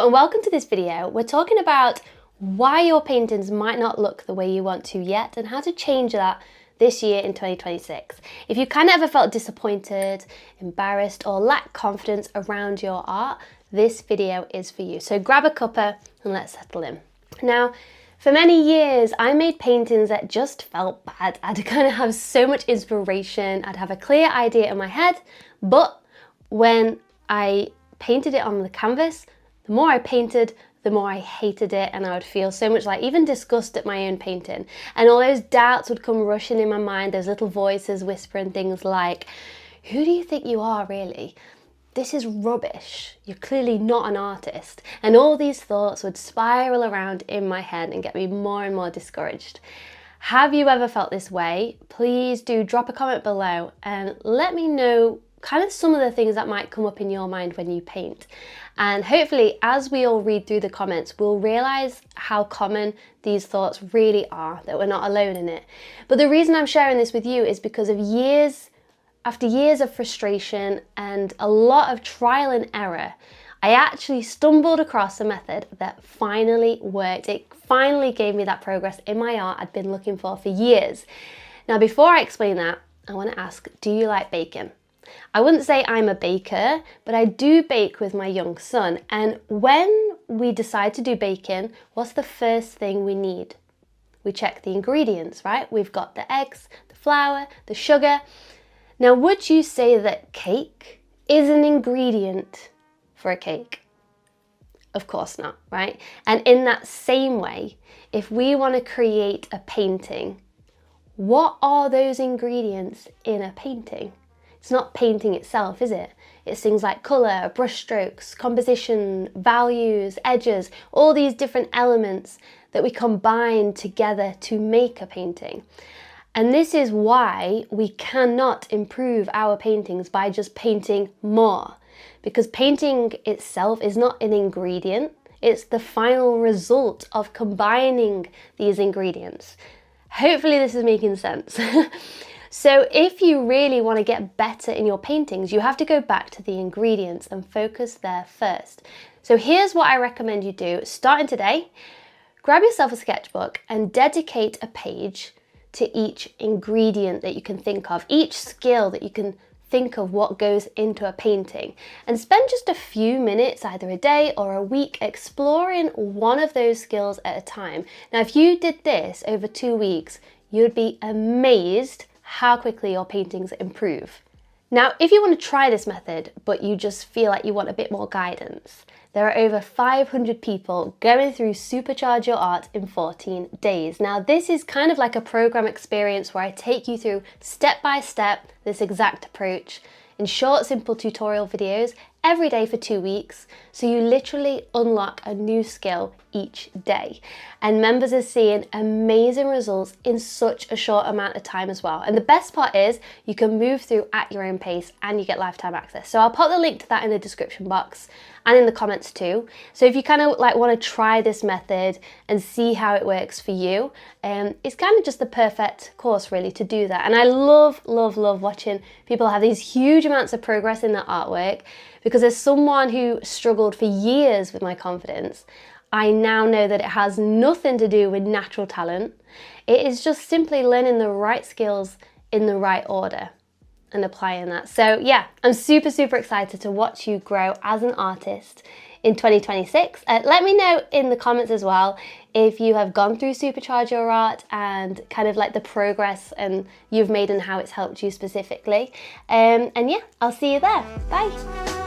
Hello and welcome to this video. We're talking about why your paintings might not look the way you want to yet and how to change that this year in 2026. If you kind of ever felt disappointed, embarrassed or lack confidence around your art, this video is for you. So grab a cuppa and let's settle in. Now, for many years, I made paintings that just felt bad. I'd kind of have so much inspiration, I'd have a clear idea in my head, but when I painted it on the canvas, the more I painted, the more I hated it, and I would feel so much like even disgust at my own painting. And all those doubts would come rushing in my mind, those little voices whispering things like, who do you think you are really? This is rubbish. You're clearly not an artist. And all these thoughts would spiral around in my head and get me more and more discouraged. Have you ever felt this way? Please do drop a comment below and let me know kind of some of the things that might come up in your mind when you paint. And hopefully, as we all read through the comments, we'll realize how common these thoughts really are, that we're not alone in it. But the reason I'm sharing this with you is because of years after years of frustration and a lot of trial and error, I actually stumbled across a method that finally worked. It finally gave me that progress in my art I'd been looking for years. Now, before I explain that, I want to ask, do you like baking? I wouldn't say I'm a baker, but I do bake with my young son. And when we decide to do baking, what's the first thing we need? We check the ingredients, right? We've got the eggs, the flour, the sugar. Now, would you say that cake is an ingredient for a cake? Of course not, right? And in that same way, if we want to create a painting, what are those ingredients in a painting? It's not painting itself, is it? It's things like colour, brush strokes, composition, values, edges, all these different elements that we combine together to make a painting. And this is why we cannot improve our paintings by just painting more, because painting itself is not an ingredient, it's the final result of combining these ingredients. Hopefully this is making sense. So if you really want to get better in your paintings, you have to go back to the ingredients and focus there first. So here's what I recommend you do. Starting today, grab yourself a sketchbook and dedicate a page to each ingredient that you can think of, each skill that you can think of what goes into a painting, and spend just a few minutes, either a day or a week, exploring one of those skills at a time. Now, if you did this over 2 weeks, you'd be amazed how quickly your paintings improve. Now, if you want to try this method, but you just feel like you want a bit more guidance, there are over 500 people going through Supercharge Your Art in 14 days. Now, this is kind of like a program experience where I take you through step by step this exact approach in short, simple tutorial videos every day for 2 weeks. So you literally unlock a new skill each day. And members are seeing amazing results in such a short amount of time as well. And the best part is you can move through at your own pace and you get lifetime access. So I'll put the link to that in the description box and in the comments too. So if you kind of like want to try this method and see how it works for you, it's kind of just the perfect course really to do that. And I love watching people have these huge amounts of progress in their artwork, because as someone who struggled for years with my confidence, I now know that it has nothing to do with natural talent. It is just simply learning the right skills in the right order and applying that. So yeah, I'm super excited to watch you grow as an artist in 2026. Let me know in the comments as well if you have gone through Supercharge Your Art and kind of like the progress and you've made and how it's helped you specifically. And yeah, I'll see you there. Bye.